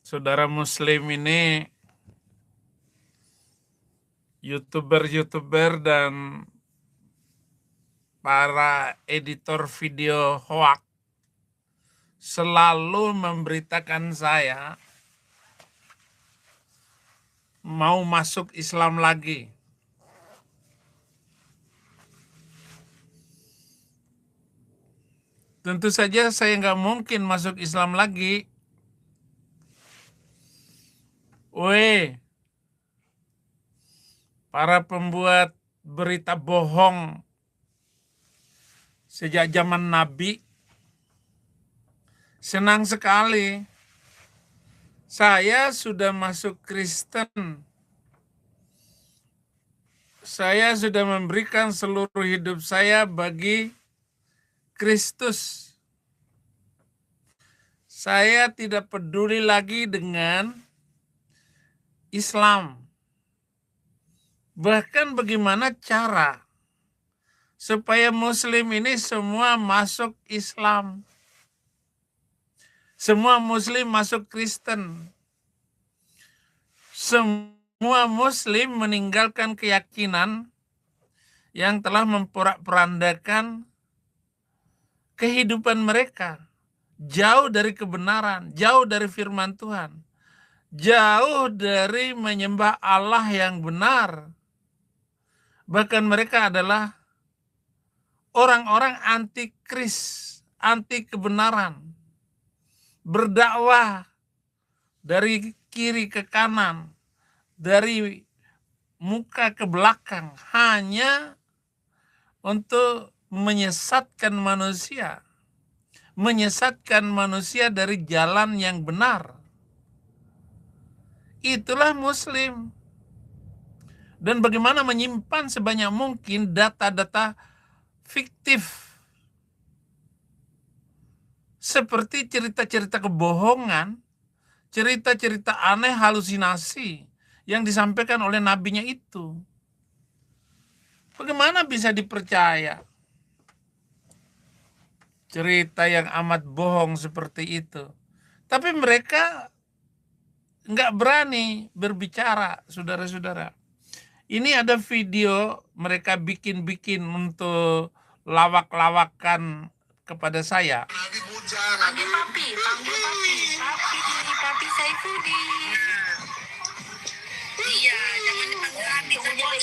saudara Muslim ini YouTuber dan para editor video hoax selalu memberitakan saya mau masuk Islam lagi. Tentu saja saya nggak mungkin masuk Islam lagi. Para pembuat berita bohong sejak zaman Nabi, senang sekali. Saya sudah masuk Kristen. Saya sudah memberikan seluruh hidup saya bagi Kristus. Saya tidak peduli lagi dengan Islam. Bahkan bagaimana cara supaya Muslim ini semua masuk Islam. Semua Muslim masuk Kristen. Semua Muslim meninggalkan keyakinan yang telah memporak-porandakan kehidupan mereka. Jauh dari kebenaran, jauh dari firman Tuhan. Jauh dari menyembah Allah yang benar. Bahkan mereka adalah orang-orang anti-Kris, anti kebenaran. Berdakwah dari kiri ke kanan, dari muka ke belakang, hanya untuk menyesatkan manusia. Menyesatkan manusia dari jalan yang benar. Itulah Muslim. Dan bagaimana menyimpan sebanyak mungkin data-data fiktif. Seperti cerita-cerita kebohongan, cerita-cerita aneh, halusinasi yang disampaikan oleh nabinya itu. Bagaimana bisa dipercaya? Cerita yang amat bohong seperti itu. Tapi mereka nggak berani berbicara, saudara-saudara. Ini ada video mereka bikin-bikin untuk lawak-lawakan kepada saya. Panggil papi Saifuddin. Iya, jangan dipanggil Abi.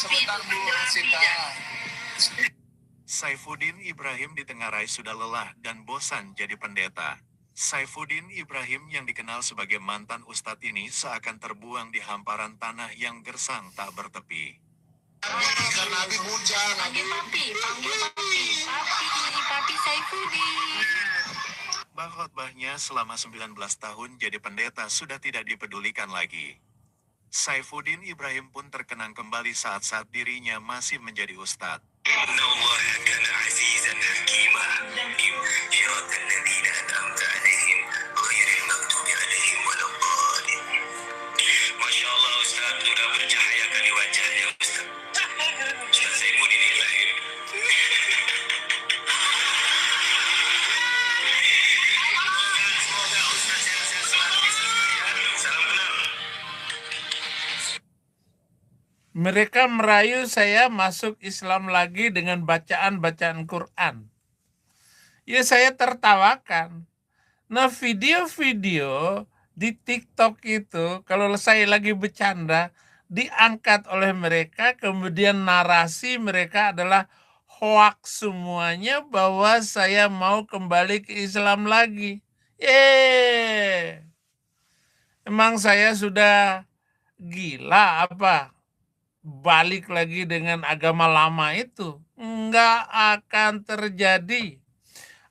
Sebentar Bu Sita. Saifuddin Ibrahim ditengarai sudah lelah dan bosan jadi pendeta. Saifuddin Ibrahim yang dikenal sebagai mantan ustadz ini seakan terbuang di hamparan tanah yang gersang tak bertepi. Karena Abi bujang. Panggil papi Saifuddin. Khotbahnya selama 19 tahun jadi pendeta sudah tidak dipedulikan lagi. Saifuddin Ibrahim pun terkenang kembali saat-saat dirinya masih menjadi ustadz. Masya Allah Ustaz, sudah bercahaya kali wajahnya Ustaz. Ustaz Saifuddin Ibrahim. Semoga Ustaz sehat-sehat selalu di surga. Salam kenal. Mereka merayu saya masuk Islam lagi dengan bacaan-bacaan Quran. Ya saya tertawakan. Nah video-video di TikTok itu kalau saya lagi bercanda diangkat oleh mereka, kemudian narasi mereka adalah hoax semuanya bahwa saya mau kembali ke Islam lagi. Emang saya sudah gila apa? Balik lagi dengan agama lama itu? Enggak akan terjadi.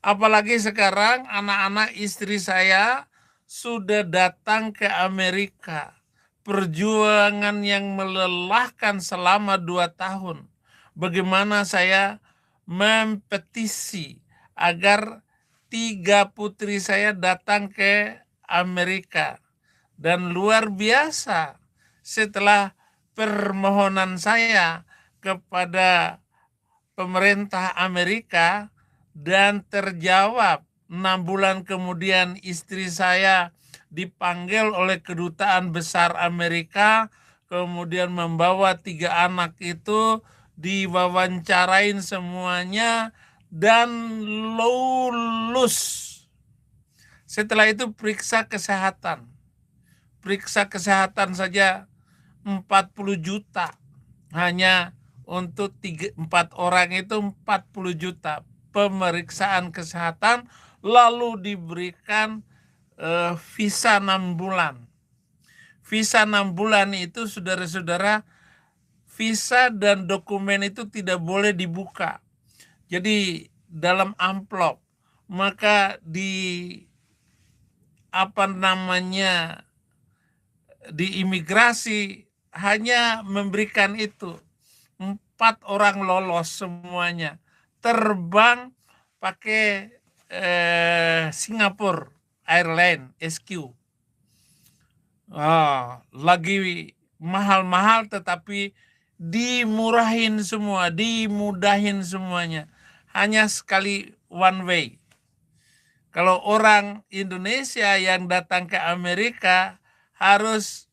Apalagi sekarang anak-anak istri saya sudah datang ke Amerika. Perjuangan yang melelahkan selama 2 tahun. Bagaimana saya mempetisi agar 3 putri saya datang ke Amerika. Dan luar biasa setelah permohonan saya kepada pemerintah Amerika, dan terjawab. 6 bulan kemudian istri saya dipanggil oleh Kedutaan Besar Amerika, kemudian membawa 3 anak itu, diwawancarain semuanya, dan lulus. Setelah itu periksa kesehatan. Periksa kesehatan saja 40 juta. Hanya untuk 4 orang itu 40 juta. Pemeriksaan kesehatan, lalu diberikan visa 6 bulan. Visa 6 bulan itu, saudara-saudara, visa dan dokumen itu tidak boleh dibuka. Jadi dalam amplop, maka di di imigrasi hanya memberikan itu. 4 orang lolos semuanya. Terbang pakai Singapore Airline SQ. Lagi mahal-mahal tetapi dimurahin semua, dimudahin semuanya. Hanya sekali one way. Kalau orang Indonesia yang datang ke Amerika harus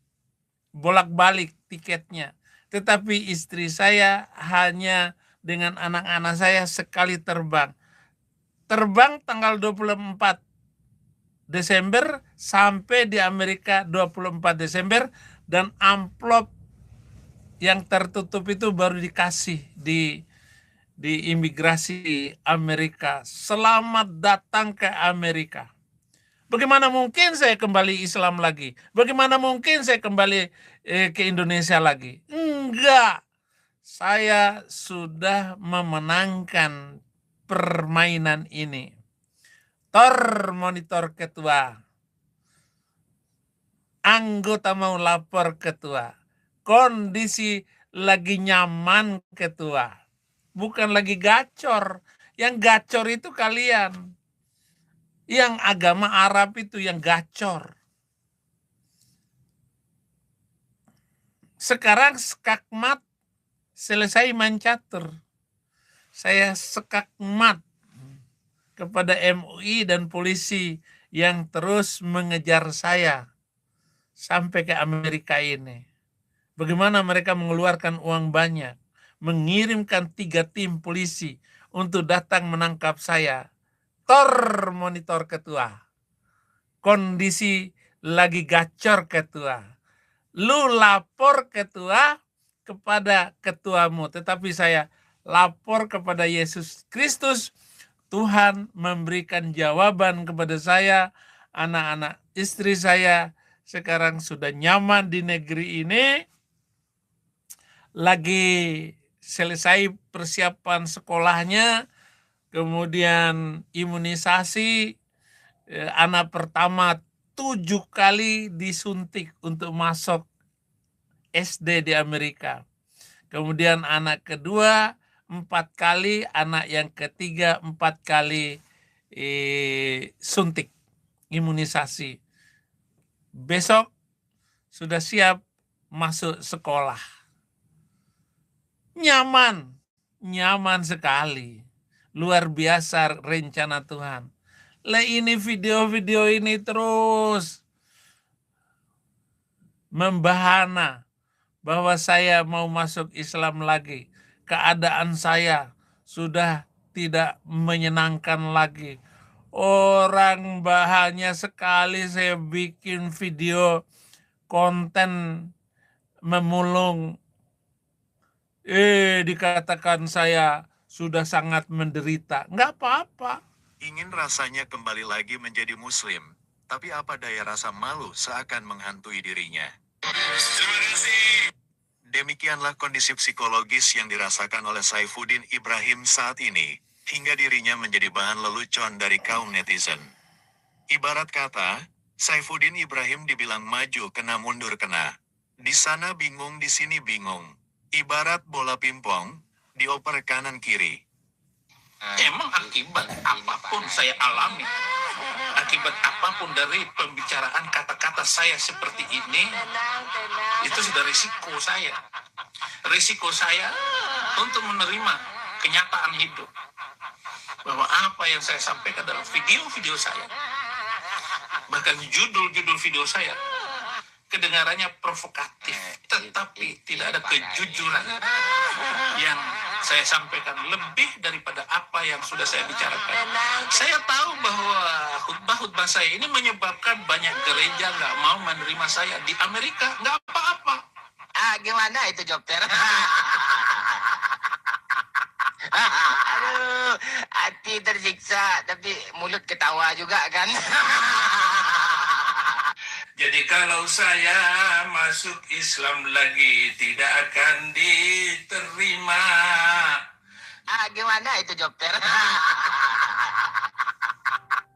bolak-balik tiketnya. Tetapi istri saya hanya dengan anak-anak saya sekali terbang. Terbang tanggal 24 Desember sampai di Amerika 24 Desember, dan amplop yang tertutup itu baru dikasih di imigrasi Amerika. Selamat datang ke Amerika. Bagaimana mungkin saya kembali Islam lagi? Bagaimana mungkin saya kembali ke Indonesia lagi? Enggak. Saya sudah memenangkan permainan ini. Monitor ketua. Anggota mau lapor ketua. Kondisi lagi nyaman ketua. Bukan lagi gacor. Yang gacor itu kalian. Yang agama Arab itu yang gacor. Sekarang skakmat selesai main catur. Saya skakmat kepada MUI dan polisi yang terus mengejar saya sampai ke Amerika ini. Bagaimana mereka mengeluarkan uang banyak, mengirimkan 3 tim polisi untuk datang menangkap saya. Monitor ketua. Kondisi lagi gacor ketua. Lu lapor ketua kepada ketuamu, tetapi saya lapor kepada Yesus Kristus. Tuhan memberikan jawaban kepada saya, anak-anak istri saya sekarang sudah nyaman di negeri ini. Lagi selesai persiapan sekolahnya, kemudian imunisasi. Anak pertama 7 kali disuntik untuk masuk SD di Amerika. Kemudian anak kedua 4 kali, anak yang ketiga 4 kali suntik imunisasi. Besok sudah siap masuk sekolah. Nyaman sekali. Luar biasa rencana Tuhan. Ini video-video ini terus membahana bahwa saya mau masuk Islam lagi. Keadaan saya sudah tidak menyenangkan lagi. Orang bahannya sekali saya bikin video konten memulung. Dikatakan saya sudah sangat menderita. Enggak apa-apa. Ingin rasanya kembali lagi menjadi muslim, tapi apa daya rasa malu seakan menghantui dirinya. Terima kasih. Demikianlah kondisi psikologis yang dirasakan oleh Saifuddin Ibrahim saat ini, hingga dirinya menjadi bahan lelucon dari kaum netizen. Ibarat kata, Saifuddin Ibrahim dibilang maju kena mundur kena. Di sana bingung, di sini bingung. Ibarat bola pimpong, dioper kanan kiri. Emang akibat apapun saya alami, akibat apapun dari pembicaraan kata-kata saya seperti ini, itu sudah risiko saya. Risiko saya untuk menerima kenyataan hidup. bahwa apa yang saya sampaikan dalam video-video saya, bahkan judul-judul video saya, kedengarannya provokatif, tetapi tidak ada kejujuran yang saya sampaikan lebih daripada apa yang sudah saya bicarakan. Saya tahu bahwa khutbah-khutbah saya ini menyebabkan banyak gereja nggak mau menerima saya di Amerika. Nggak apa-apa. Gimana itu dokter? Aduh, hati tersiksa, tapi mulut ketawa juga kan? Jadi kalau saya masuk Islam lagi tidak akan diterima. Gimana itu dokter?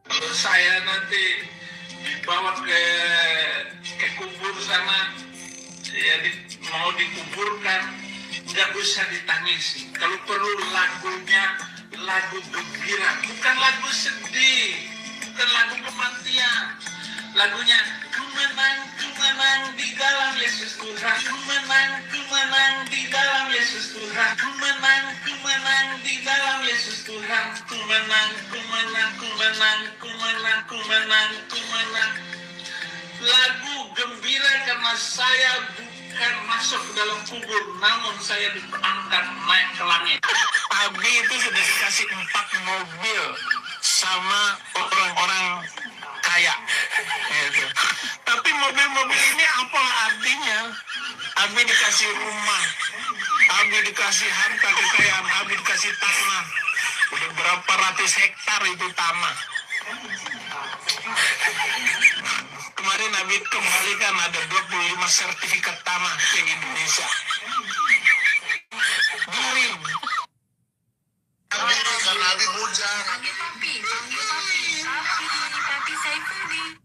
Kalau saya nanti dibawa ke kubur sana, ya mau dikuburkan, nggak usah ditangisi. Kalau perlu lagunya lagu gembira, bukan lagu sedih, bukan lagu kematian. Lagunya ku menang di dalam Yesus Tuhan, ku menang di dalam Yesus Tuhan, ku menang di dalam Yesus Tuhan, ku menang. Lagu gembira karena saya bukan masuk ke dalam kubur, namun saya diangkat naik ke langit. Abi itu sudah dikasih 4 mobil sama orang-orang kaya. Gitu. Tapi mobil-mobil ini apa artinya? Abi dikasih rumah, Abi dikasih harta kekayaan, Abi dikasih tanah. Udah berapa ratus hektar itu tanah. Kemarin Abi kembalikan ada 25 sertifikat tanah ke Indonesia. Durin. Karena Abi bujang. Papi Saifuddin.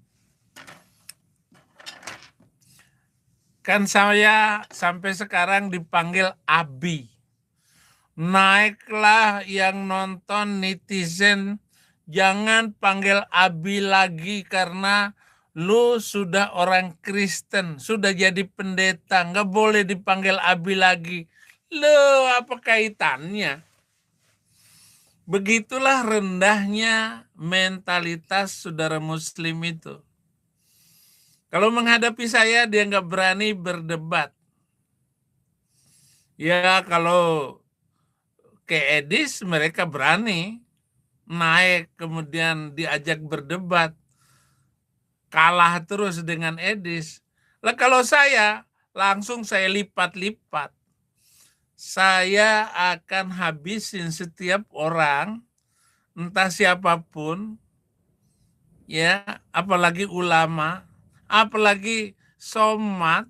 Kan saya sampai sekarang dipanggil Abi. Naiklah yang nonton netizen, jangan panggil Abi lagi karena lu sudah orang Kristen, sudah jadi pendeta, nggak boleh dipanggil Abi lagi. Lo apa kaitannya? Begitulah rendahnya mentalitas saudara muslim itu. Kalau menghadapi saya, dia nggak berani berdebat. Ya kalau ke Edis mereka berani naik kemudian diajak berdebat. Kalah terus dengan Edis. Lah kalau saya, langsung saya lipat-lipat. Saya akan habisin setiap orang, entah siapapun, ya, apalagi ulama, apalagi somat,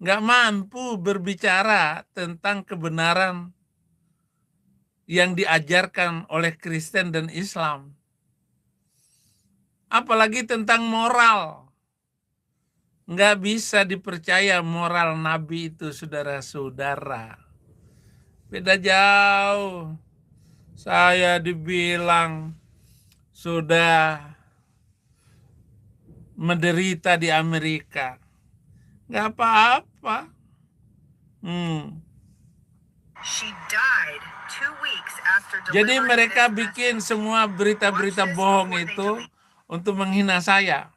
nggak mampu berbicara tentang kebenaran yang diajarkan oleh Kristen dan Islam. Apalagi tentang moral. Nggak bisa dipercaya moral Nabi itu, saudara-saudara. Beda jauh. Saya dibilang sudah menderita di Amerika. Nggak apa-apa. Jadi mereka bikin semua berita-berita bohong itu untuk menghina saya.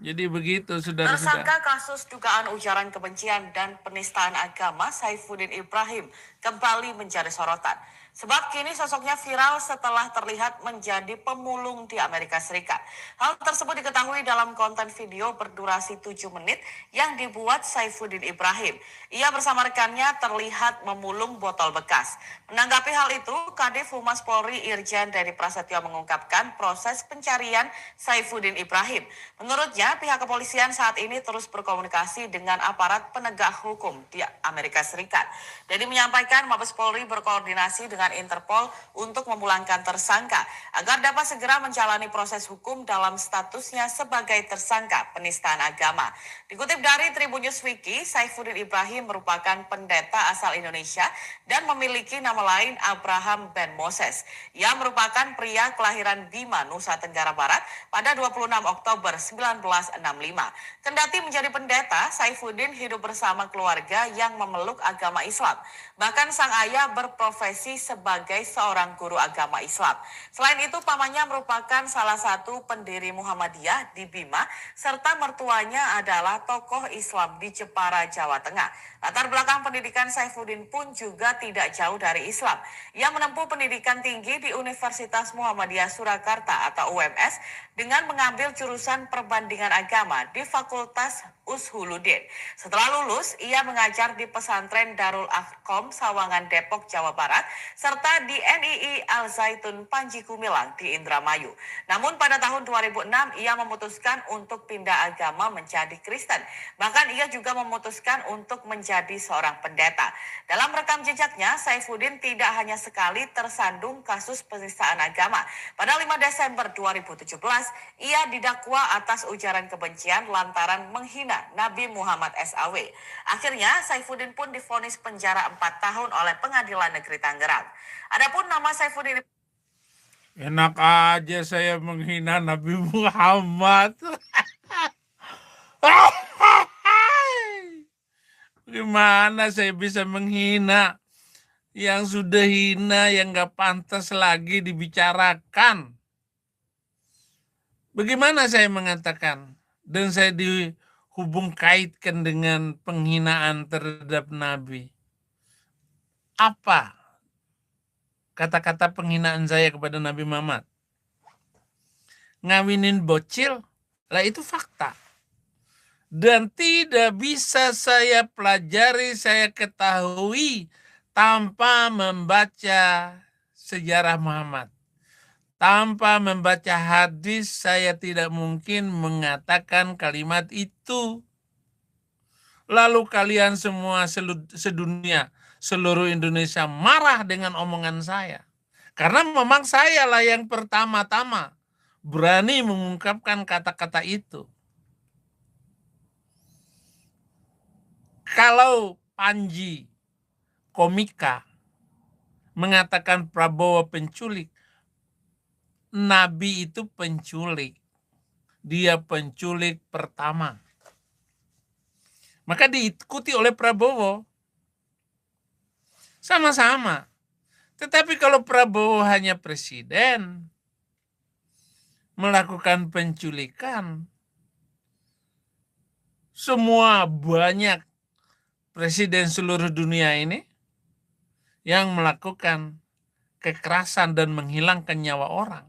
Jadi begitu, saudara-saudara. Tersangka kasus dugaan ujaran kebencian dan penistaan agama Saifuddin Ibrahim kembali menjadi sorotan. Sebab kini sosoknya viral setelah terlihat menjadi pemulung di Amerika Serikat. Hal tersebut diketahui dalam konten video berdurasi 7 menit yang dibuat Saifuddin Ibrahim. Ia bersama rekannya terlihat memulung botol bekas. Menanggapi hal itu, Kadif Humas Polri Irjen Dedi Prasetyo mengungkapkan proses pencarian Saifuddin Ibrahim. Menurutnya, pihak kepolisian saat ini terus berkomunikasi dengan aparat penegak hukum di Amerika Serikat. Dedi menyampaikan Mabes Polri berkoordinasi dengan Interpol untuk memulangkan tersangka agar dapat segera menjalani proses hukum dalam statusnya sebagai tersangka penistaan agama. Dikutip dari Tribun News Wiki, Saifuddin Ibrahim merupakan pendeta asal Indonesia dan memiliki nama lain Abraham Ben Moses. Ia merupakan pria kelahiran Bima, Nusa Tenggara Barat pada 26 Oktober 1965. Kendati menjadi pendeta, Saifuddin hidup bersama keluarga yang memeluk agama Islam. Bahkan sang ayah berprofesi sebagai seorang guru agama Islam. Selain itu, pamannya merupakan salah satu pendiri Muhammadiyah di Bima, serta mertuanya adalah tokoh Islam di Jepara, Jawa Tengah. Latar belakang pendidikan Saifuddin pun juga tidak jauh dari Islam. Ia menempuh pendidikan tinggi di Universitas Muhammadiyah Surakarta atau UMS dengan mengambil jurusan perbandingan agama di Fakultas Ushuluddin. Setelah lulus, ia mengajar di pesantren Darul Arqam Sawangan, Depok, Jawa Barat, serta di NII Al Zaitun Panji Gumilang di Indramayu. Namun pada tahun 2006, ia memutuskan untuk pindah agama menjadi Kristen. Bahkan ia juga memutuskan untuk menjadi seorang pendeta. Dalam rekam jejaknya, Saifuddin tidak hanya sekali tersandung kasus penistaan agama. Pada 5 Desember 2017, ia didakwa atas ujaran kebencian lantaran menghina Nabi Muhammad SAW. Akhirnya, Saifuddin pun divonis penjara 4 tahun oleh Pengadilan Negeri Tangerang. Adapun nama Saifuddin... Enak aja saya menghina Nabi Muhammad. Gimana saya bisa menghina yang sudah hina, yang gak pantas lagi dibicarakan? Bagaimana saya mengatakan? Dan saya dihubung kaitkan dengan penghinaan terhadap Nabi. Apa kata-kata penghinaan saya kepada Nabi Muhammad? Ngawinin bocil? Lah itu fakta. Dan tidak bisa saya pelajari, saya ketahui tanpa membaca sejarah Muhammad. Tanpa membaca hadis, saya tidak mungkin mengatakan kalimat itu. Lalu kalian semua sedunia, seluruh Indonesia marah dengan omongan saya. Karena memang saya lah yang pertama-tama berani mengungkapkan kata-kata itu. Kalau Panji Komika mengatakan Prabowo penculik, Nabi itu penculik. Dia penculik pertama. Maka diikuti oleh Prabowo. Sama-sama. Tetapi kalau Prabowo hanya presiden, melakukan penculikan, semua banyak presiden seluruh dunia ini yang melakukan kekerasan dan menghilangkan nyawa orang.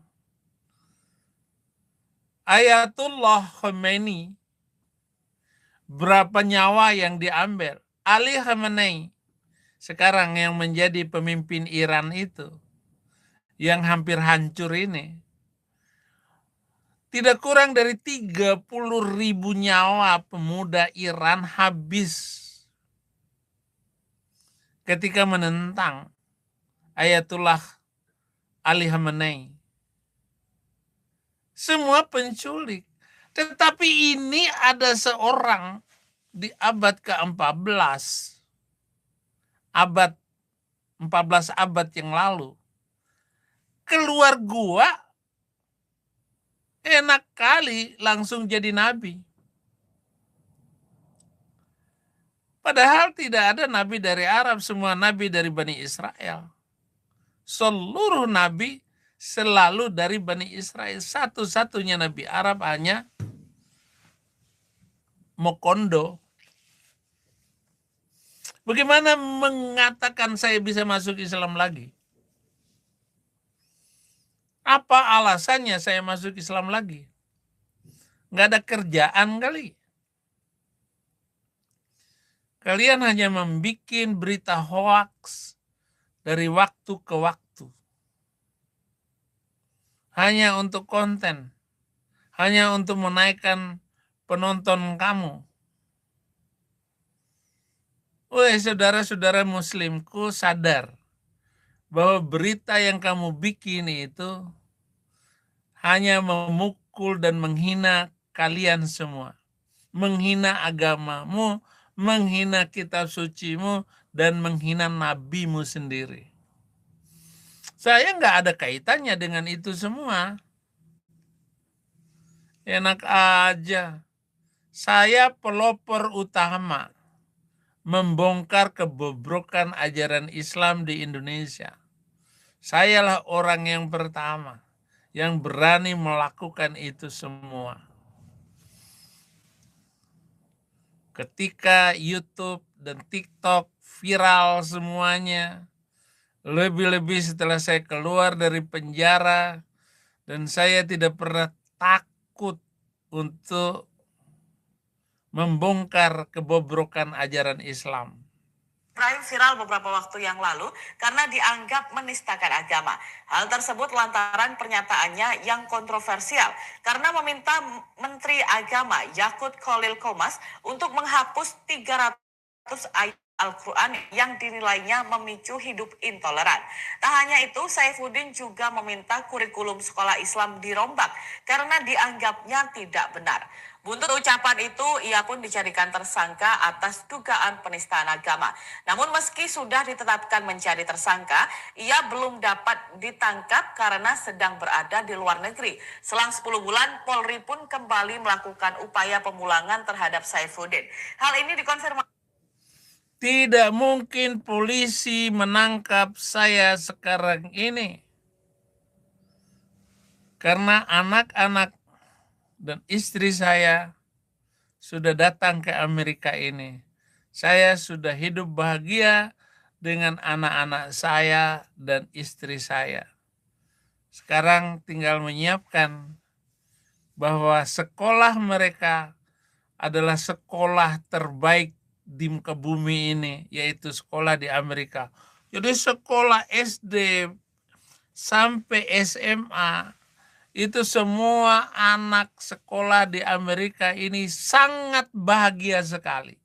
Ayatullah Khomeini, berapa nyawa yang diambil? Ali Khamenei, sekarang yang menjadi pemimpin Iran itu, yang hampir hancur ini, tidak kurang dari 30.000 nyawa pemuda Iran habis ketika menentang Ayatullah Ali Khamenei. Semua penculik. Tetapi ini ada seorang di abad ke-14. Abad 14 abad yang lalu. Keluar gua, enak kali langsung jadi nabi. Padahal tidak ada nabi dari Arab, semua nabi dari Bani Israel. Seluruh nabi selalu dari Bani Israel. Satu-satunya nabi Arab hanya Mokondo. Bagaimana mengatakan saya bisa masuk Islam lagi? Apa alasannya saya masuk Islam lagi? Nggak ada kerjaan kali. Kalian hanya membuat berita hoaks dari waktu ke waktu. Hanya untuk konten. Hanya untuk menaikkan penonton kamu. Woi, saudara-saudara muslimku, sadar bahwa berita yang kamu bikin itu hanya memukul dan menghina kalian semua. Menghina agamamu, menghina kitab sucimu, dan menghina nabimu sendiri. Saya nggak ada kaitannya dengan itu semua. Enak aja. Saya pelopor utama membongkar kebobrokan ajaran Islam di Indonesia. Sayalah orang yang pertama yang berani melakukan itu semua. Ketika YouTube dan TikTok viral semuanya, lebih-lebih setelah saya keluar dari penjara, dan saya tidak pernah takut untuk membongkar kebobrokan ajaran Islam. Ibrahim viral beberapa waktu yang lalu karena dianggap menistakan agama. Hal tersebut lantaran pernyataannya yang kontroversial karena meminta Menteri Agama Yakut Khalil Qomas untuk menghapus 300 ayat Al-Quran yang dinilainya memicu hidup intoleran. Tak hanya itu, Saifuddin juga meminta kurikulum sekolah Islam dirombak karena dianggapnya tidak benar. Buntut ucapan itu, ia pun dijadikan tersangka atas dugaan penistaan agama. Namun meski sudah ditetapkan menjadi tersangka, ia belum dapat ditangkap karena sedang berada di luar negeri. Selang 10 bulan, Polri pun kembali melakukan upaya pemulangan terhadap Saifuddin. Hal ini dikonfirmasi. Tidak mungkin polisi menangkap saya sekarang ini. Karena anak-anak dan istri saya sudah datang ke Amerika ini. Saya sudah hidup bahagia dengan anak-anak saya dan istri saya. Sekarang tinggal menyiapkan bahwa sekolah mereka adalah sekolah terbaik di muka bumi ini, yaitu sekolah di Amerika. Jadi sekolah SD sampai SMA, itu semua anak sekolah di Amerika ini sangat bahagia sekali.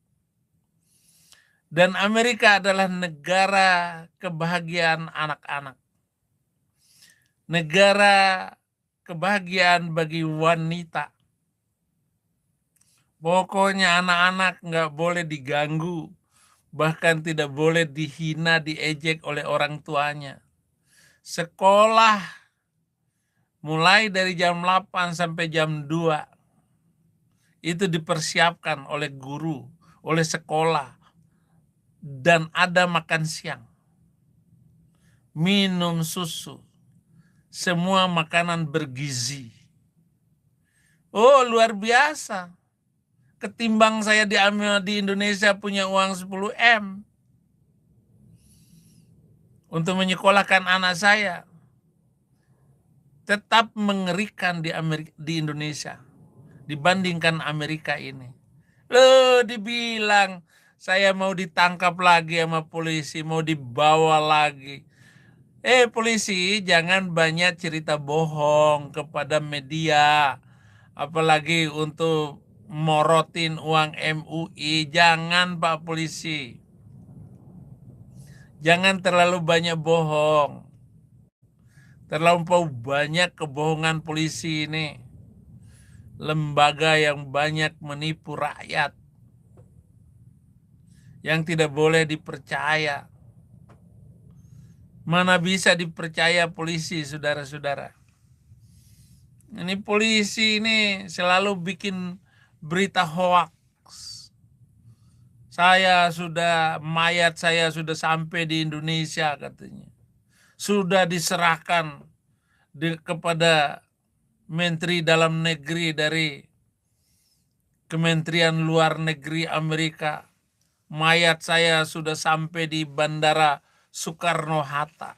Dan Amerika adalah negara kebahagiaan anak-anak. Negara kebahagiaan bagi wanita. Pokoknya anak-anak nggak boleh diganggu. Bahkan tidak boleh dihina, diejek oleh orang tuanya. Sekolah mulai dari jam 8 sampai jam 2 itu dipersiapkan oleh guru, oleh sekolah, dan ada makan siang, minum susu, semua makanan bergizi. Oh, luar biasa. Ketimbang saya di Indonesia punya uang 10 M untuk menyekolahkan anak saya. Tetap mengerikan di Indonesia dibandingkan Amerika ini. Loh, dibilang saya mau ditangkap lagi sama polisi, mau dibawa lagi. Polisi, jangan banyak cerita bohong kepada media, apalagi untuk morotin uang MUI. Jangan, Pak Polisi. Jangan terlalu banyak bohong. Terlampau banyak kebohongan polisi ini. Lembaga yang banyak menipu rakyat. Yang tidak boleh dipercaya. Mana bisa dipercaya polisi, saudara-saudara. Ini polisi ini selalu bikin berita hoax. Mayat saya sudah sampai di Indonesia katanya. Sudah diserahkan kepada Menteri Dalam Negeri dari Kementerian Luar Negeri Amerika. Mayat saya sudah sampai di Bandara Soekarno-Hatta.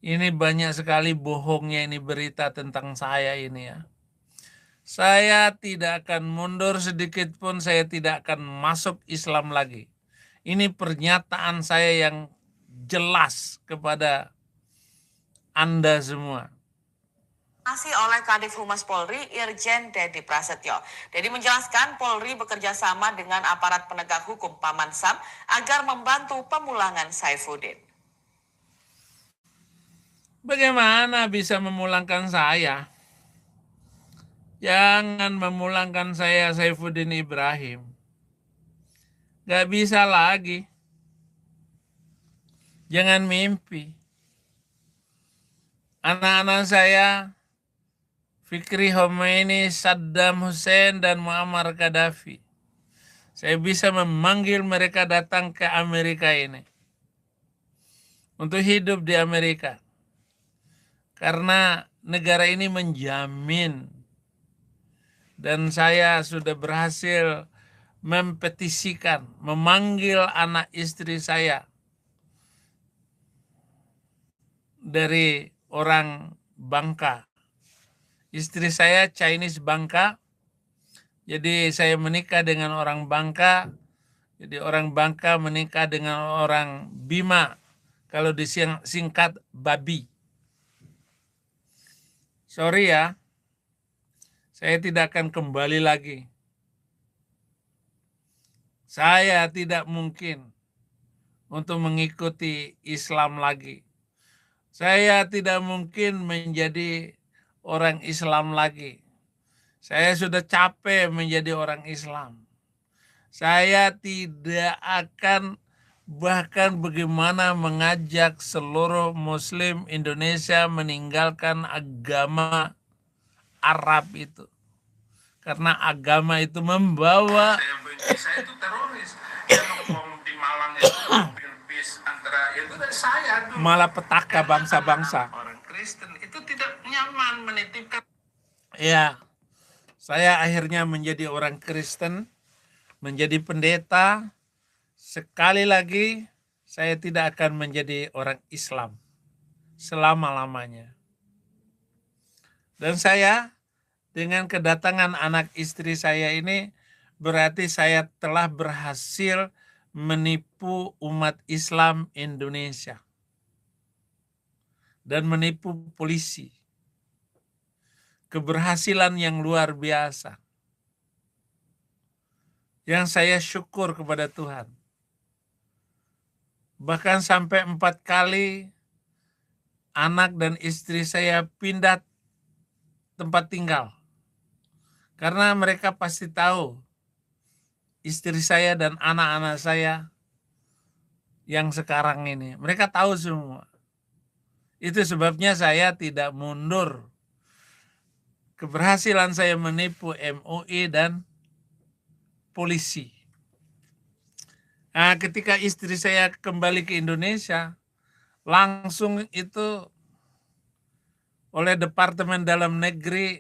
Ini banyak sekali bohongnya ini berita tentang saya ini ya. Saya tidak akan mundur sedikit pun, saya tidak akan masuk Islam lagi. Ini pernyataan saya yang jelas kepada Anda semua. Masih oleh Kadif Humas Polri, Irjen Dedi Prasetyo. Dedi menjelaskan Polri bekerja sama dengan aparat penegak hukum Paman Sam agar membantu pemulangan Saifuddin. Bagaimana bisa memulangkan saya? Jangan memulangkan saya, Saifuddin Ibrahim. Gak bisa lagi. Jangan mimpi. Anak-anak saya, Fikri Khomeini, Saddam Hussein, dan Muammar Gaddafi. Saya bisa memanggil mereka datang ke Amerika ini. untuk hidup di Amerika. Karena negara ini menjamin, dan saya sudah berhasil mempetisikan, memanggil anak istri saya dari orang Bangka. Istri saya Chinese Bangka, jadi saya menikah dengan orang Bangka, jadi orang Bangka menikah dengan orang Bima, kalau disingkat babi. Sorry ya, saya tidak akan kembali lagi. Saya tidak mungkin untuk mengikuti Islam lagi. Saya tidak mungkin menjadi orang Islam lagi. Saya sudah capek menjadi orang Islam. Saya tidak akan bahkan bagaimana mengajak seluruh Muslim Indonesia meninggalkan agama Arab itu. Karena agama itu membawa. Saya benci, saya itu teroris. Yang ngomong di Malang itu mobil bis antara itu saya dulu. Malapetaka bangsa-bangsa. Orang Kristen itu tidak nyaman menitipkan. Ya, saya akhirnya menjadi orang Kristen, menjadi pendeta. Sekali lagi, saya tidak akan menjadi orang Islam selama-lamanya. Dan saya, dengan kedatangan anak istri saya ini, berarti saya telah berhasil menipu umat Islam Indonesia dan menipu polisi. Keberhasilan yang luar biasa, yang saya syukur kepada Tuhan. Bahkan sampai 4 kali anak dan istri saya pindah tempat tinggal. Karena mereka pasti tahu istri saya dan anak-anak saya yang sekarang ini. Mereka tahu semua. Itu sebabnya saya tidak mundur. Keberhasilan saya menipu MUI dan polisi. Nah, ketika istri saya kembali ke Indonesia, langsung itu oleh Departemen Dalam Negeri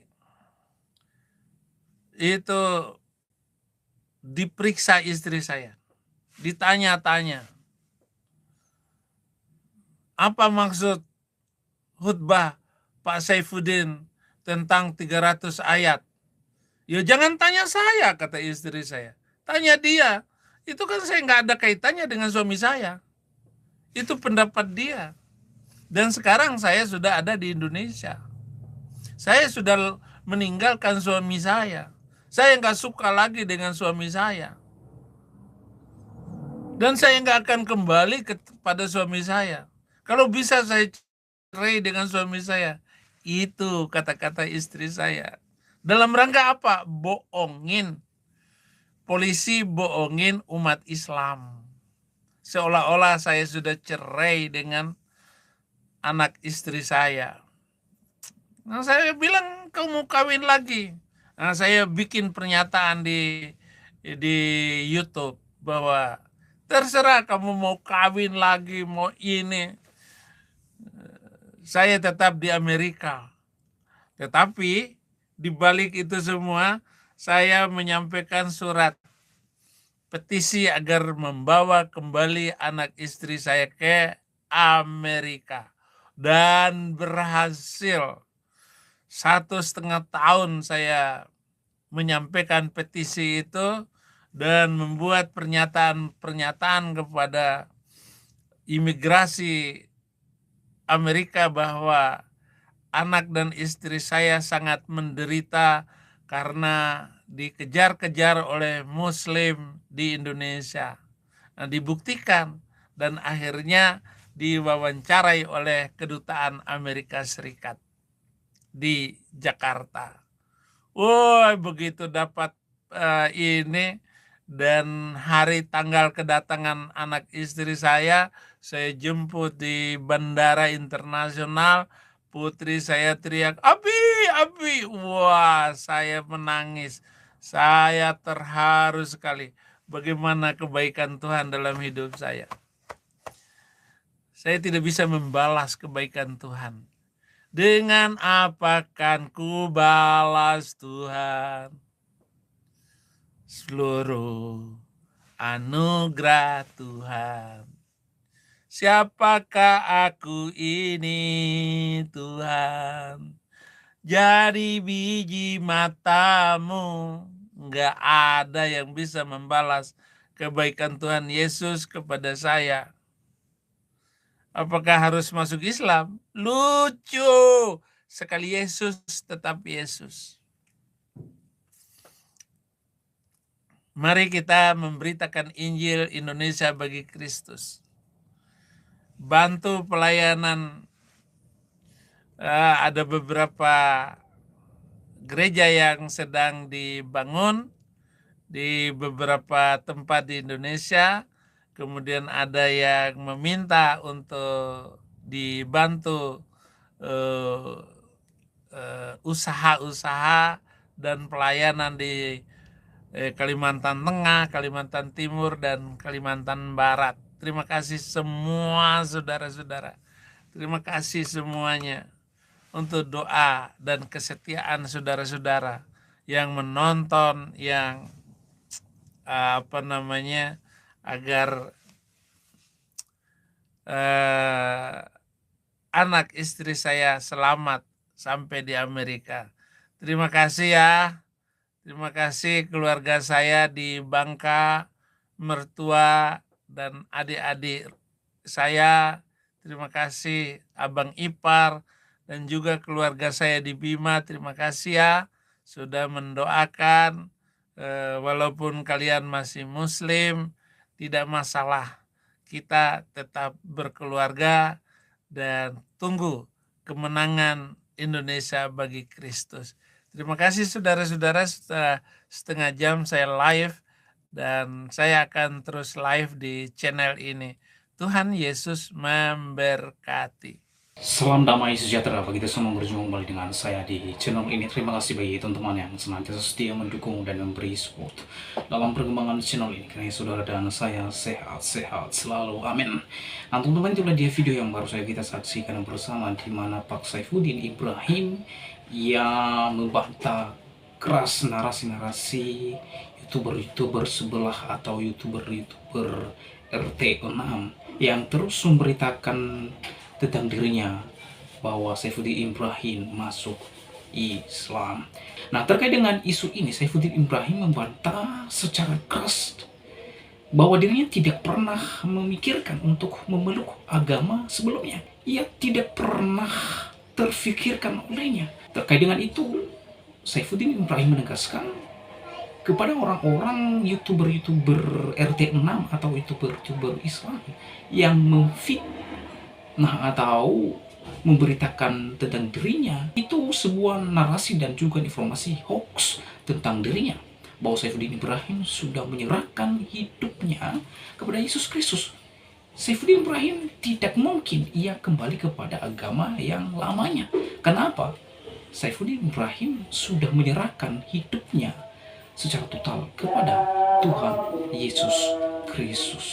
itu diperiksa istri saya, ditanya-tanya. Apa maksud khutbah Pak Saifuddin tentang 300 ayat? Ya jangan tanya saya, kata istri saya. Tanya dia. Itu kan saya nggak ada kaitannya dengan suami saya. Itu pendapat dia. Dan sekarang saya sudah ada di Indonesia. Saya sudah meninggalkan suami saya. Saya nggak suka lagi dengan suami saya. Dan saya nggak akan kembali kepada suami saya. Kalau bisa saya cerai dengan suami saya. Itu kata-kata istri saya. Dalam rangka apa? Bohongin. Polisi bohongin umat Islam. Seolah-olah saya sudah cerai dengan anak istri saya. Nah, saya bilang, kau mau kawin lagi. Nah, saya bikin pernyataan di YouTube bahwa terserah kamu mau kawin lagi, mau ini. Saya tetap di Amerika. Tetapi di balik itu semua, saya menyampaikan surat petisi agar membawa kembali anak istri saya ke Amerika. Dan berhasil. 1,5 tahun saya menyampaikan petisi itu dan membuat pernyataan kepada imigrasi Amerika bahwa anak dan istri saya sangat menderita karena dikejar-kejar oleh Muslim di Indonesia. Nah, dibuktikan dan akhirnya diwawancarai oleh Kedutaan Amerika Serikat di Jakarta. Woi, begitu dapat ini dan hari tanggal kedatangan anak istri saya jemput di Bandara Internasional. Putri saya teriak, Abi, Abi. Wah, saya menangis. Saya terharu sekali bagaimana kebaikan Tuhan dalam hidup saya. Saya tidak bisa membalas kebaikan Tuhan. Dengan apa kan ku balas Tuhan seluruh anugerah Tuhan? Siapakah aku ini Tuhan? Jadi biji matamu, nggak ada yang bisa membalas kebaikan Tuhan Yesus kepada saya. Apakah harus masuk Islam? Lucu sekali, Yesus tetap Yesus. Mari kita memberitakan Injil Indonesia bagi Kristus. Bantu pelayanan. Ada beberapa gereja yang sedang dibangun di beberapa tempat di Indonesia. Kemudian ada yang meminta untuk dibantu usaha-usaha dan pelayanan di Kalimantan Tengah, Kalimantan Timur, dan Kalimantan Barat. Terima kasih semua saudara-saudara. Terima kasih semuanya untuk doa dan kesetiaan saudara-saudara yang menonton, yang agar anak istri saya selamat sampai di Amerika. Terima kasih ya. Terima kasih keluarga saya di Bangka, mertua dan adik-adik saya. Terima kasih abang ipar dan juga keluarga saya di Bima. Terima kasih ya sudah mendoakan. Walaupun kalian masih Muslim, tidak masalah. Kita tetap berkeluarga dan tunggu kemenangan Indonesia bagi Kristus. Terima kasih saudara-saudara, setelah setengah jam saya live dan saya akan terus live di channel ini. Tuhan Yesus memberkati. Salam damai sejahtera bagi kita semua, berjumpa kembali dengan saya di channel ini. Terima kasih bagi teman-teman yang senantiasa setia mendukung dan memberi support dalam perkembangan channel ini. Karena saudara dan saya sehat-sehat selalu, amin. Nah teman-teman, itulah dia video yang baru saja kita saksikan bersama, di mana Pak Saifuddin Ibrahim yang membantah keras narasi-narasi YouTuber sebelah atau YouTuber RT6 yang terus memberitakan tentang dirinya bahwa Saifuddin Ibrahim masuk Islam. Nah, terkait dengan isu ini, Saifuddin Ibrahim membantah secara keras bahwa dirinya tidak pernah memikirkan untuk memeluk agama sebelumnya. Ia tidak pernah terfikirkan olehnya. Terkait dengan itu, Saifuddin Ibrahim menegaskan kepada orang-orang YouTuber RT6 atau YouTuber Islam yang memfitnah atau memberitakan tentang dirinya, itu sebuah narasi dan juga informasi hoax tentang dirinya, bahwa Saifuddin Ibrahim sudah menyerahkan hidupnya kepada Yesus Kristus. Saifuddin Ibrahim tidak mungkin ia kembali kepada agama yang lamanya. Kenapa? Saifuddin Ibrahim sudah menyerahkan hidupnya secara total kepada Tuhan Yesus Kristus.